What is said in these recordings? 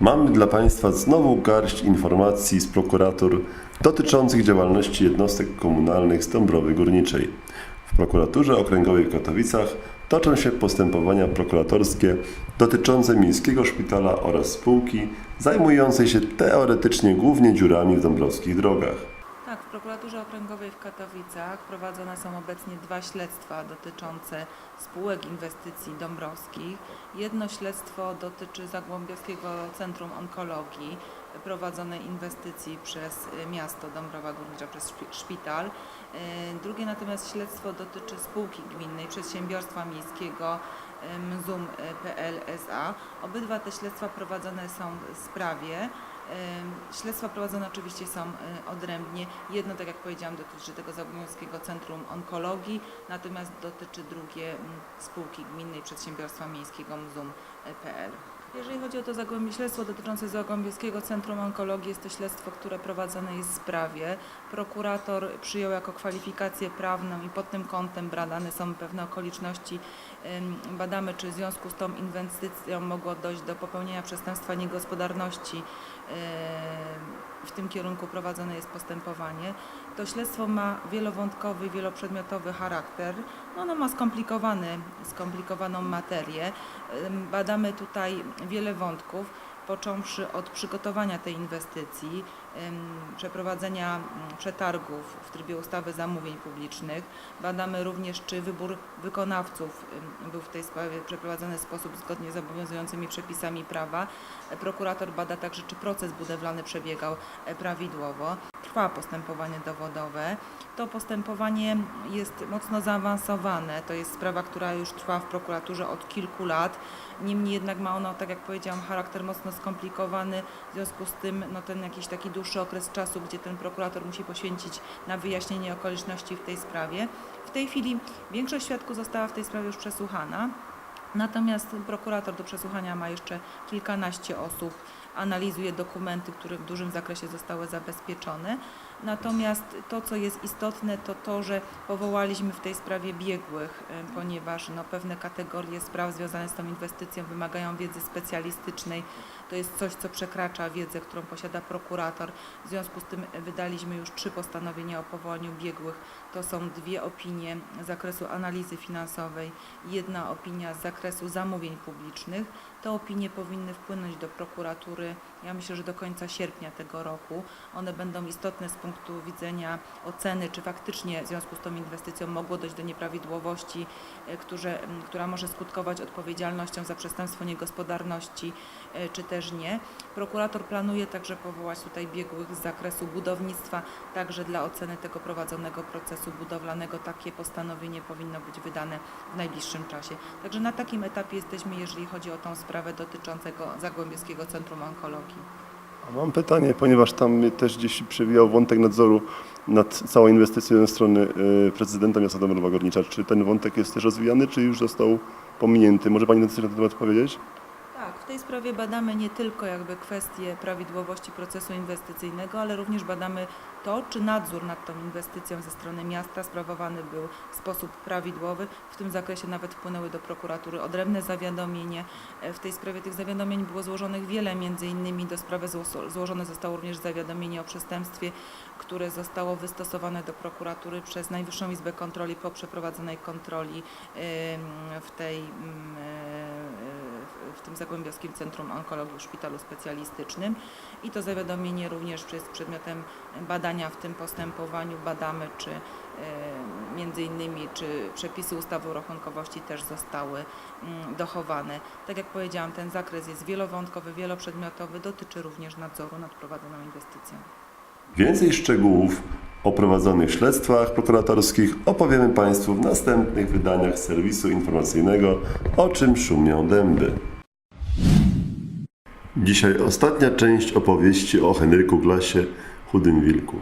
Mamy dla Państwa znowu garść informacji z prokuratur dotyczących działalności jednostek komunalnych z Dąbrowy Górniczej. W prokuraturze okręgowej w Katowicach toczą się postępowania prokuratorskie dotyczące Miejskiego Szpitala oraz spółki zajmującej się teoretycznie głównie dziurami w dąbrowskich drogach. Tak, w prokuraturze okręgowej w Katowicach prowadzone są obecnie 2 śledztwa dotyczące spółek inwestycji dąbrowskich. Jedno śledztwo dotyczy Zagłębiowskiego Centrum Onkologii, prowadzonej inwestycji przez miasto Dąbrowa Górnicza, przez szpital. Drugie natomiast śledztwo dotyczy spółki gminnej, przedsiębiorstwa miejskiego MZUM.pl S.A. Obydwa te śledztwa prowadzone są w sprawie. Śledztwa prowadzone oczywiście są odrębnie. Jedno, tak jak powiedziałam, dotyczy tego Zagłębiowskiego Centrum Onkologii, natomiast dotyczy drugie spółki gminnej przedsiębiorstwa miejskiego MZUM.pl. Jeżeli chodzi o to śledztwo dotyczące Zagłębiowskiego Centrum Onkologii, jest to śledztwo, które prowadzone jest w sprawie. Prokurator przyjął jako kwalifikację prawną i pod tym kątem badane są pewne okoliczności. Badamy, czy w związku z tą inwestycją mogło dojść do popełnienia przestępstwa niegospodarności. W tym kierunku prowadzone jest postępowanie. To śledztwo ma wielowątkowy, wieloprzedmiotowy charakter. Ono ma skomplikowaną materię. Badamy tutaj wiele wątków, począwszy od przygotowania tej inwestycji, przeprowadzenia przetargów w trybie ustawy zamówień publicznych. Badamy również, czy wybór wykonawców był w tej sprawie przeprowadzony w sposób zgodnie z obowiązującymi przepisami prawa. Prokurator bada także, czy proces budowlany przebiegał prawidłowo. Trwa postępowanie dowodowe. To postępowanie jest mocno zaawansowane. To jest sprawa, która już trwa w prokuraturze od kilku lat. Niemniej jednak ma ono, tak jak powiedziałam, charakter mocno skomplikowany. W związku z tym ten jakiś taki dłuższy okres czasu, gdzie ten prokurator musi poświęcić na wyjaśnienie okoliczności w tej sprawie. W tej chwili większość świadków została w tej sprawie już przesłuchana. Natomiast prokurator do przesłuchania ma jeszcze kilkanaście osób, analizuje dokumenty, które w dużym zakresie zostały zabezpieczone. Natomiast to, co jest istotne, to to, że powołaliśmy w tej sprawie biegłych, ponieważ pewne kategorie spraw związane z tą inwestycją wymagają wiedzy specjalistycznej. To jest coś, co przekracza wiedzę, którą posiada prokurator. W związku z tym wydaliśmy już 3 postanowienia o powołaniu biegłych. To są 2 opinie z zakresu analizy finansowej, 1 opinia z zakresu zamówień publicznych. Te opinie powinny wpłynąć do prokuratury, ja myślę, że do końca sierpnia tego roku. One będą istotne z punktu widzenia oceny, czy faktycznie w związku z tą inwestycją mogło dojść do nieprawidłowości, która może skutkować odpowiedzialnością za przestępstwo niegospodarności, czy też nie. Prokurator planuje także powołać tutaj biegłych z zakresu budownictwa, także dla oceny tego prowadzonego procesu budowlanego. Takie postanowienie powinno być wydane w najbliższym czasie. Także na takim etapie jesteśmy, jeżeli chodzi o tą sprawę dotyczącego Zagłębiowskiego Centrum Onkologii. A mam pytanie, ponieważ tam też gdzieś przewijał wątek nadzoru nad całą inwestycją ze strony prezydenta miasta Dąbrowa Górnicza. Czy ten wątek jest też rozwijany, czy już został pominięty? Może Pani coś na ten temat powiedzieć? Tak, w tej sprawie badamy nie tylko kwestie prawidłowości procesu inwestycyjnego, ale również badamy to, czy nadzór nad tą inwestycją ze strony miasta sprawowany był w sposób prawidłowy. W tym zakresie nawet wpłynęły do prokuratury odrębne zawiadomienie. W tej sprawie tych zawiadomień było złożonych wiele, między innymi do sprawy złożone zostało również zawiadomienie o przestępstwie, które zostało wystosowane do prokuratury przez Najwyższą Izbę Kontroli po przeprowadzonej kontroli w tym Zagłębiowskim Centrum Onkologii w Szpitalu Specjalistycznym i to zawiadomienie również jest przedmiotem badania w tym postępowaniu. Badamy, czy między innymi, czy przepisy ustawy o rachunkowości też zostały dochowane. Tak jak powiedziałam, ten zakres jest wielowątkowy, wieloprzedmiotowy, dotyczy również nadzoru nad prowadzoną inwestycją. Więcej szczegółów o prowadzonych śledztwach prokuratorskich opowiemy Państwu w następnych wydaniach serwisu informacyjnego O czym szumią dęby. Dzisiaj ostatnia część opowieści o Henryku Glasie, Chudym Wilku.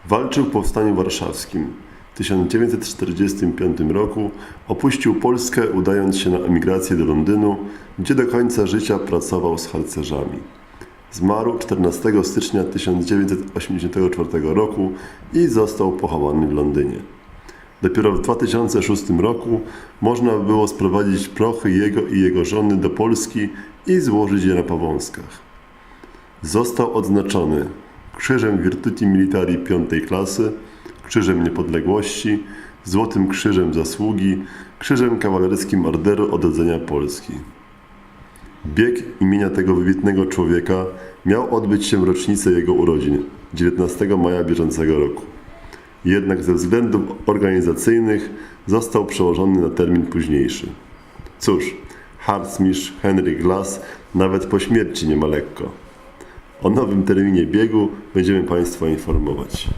Walczył w Powstaniu Warszawskim. W 1945 roku opuścił Polskę, udając się na emigrację do Londynu, gdzie do końca życia pracował z harcerzami. Zmarł 14 stycznia 1984 roku i został pochowany w Londynie. Dopiero w 2006 roku można było sprowadzić prochy jego i jego żony do Polski i złożyć je na Powązkach. Został odznaczony Krzyżem Virtuti Militari 5 klasy, Krzyżem Niepodległości, Złotym Krzyżem Zasługi, Krzyżem Kawalerskim Orderu Odrodzenia Polski. Bieg imienia tego wybitnego człowieka miał odbyć się w rocznicę jego urodzin, 19 maja bieżącego roku. Jednak ze względów organizacyjnych został przełożony na termin późniejszy. Cóż, harcmistrz Henryk Glass nawet po śmierci nie ma lekko. O nowym terminie biegu będziemy Państwa informować.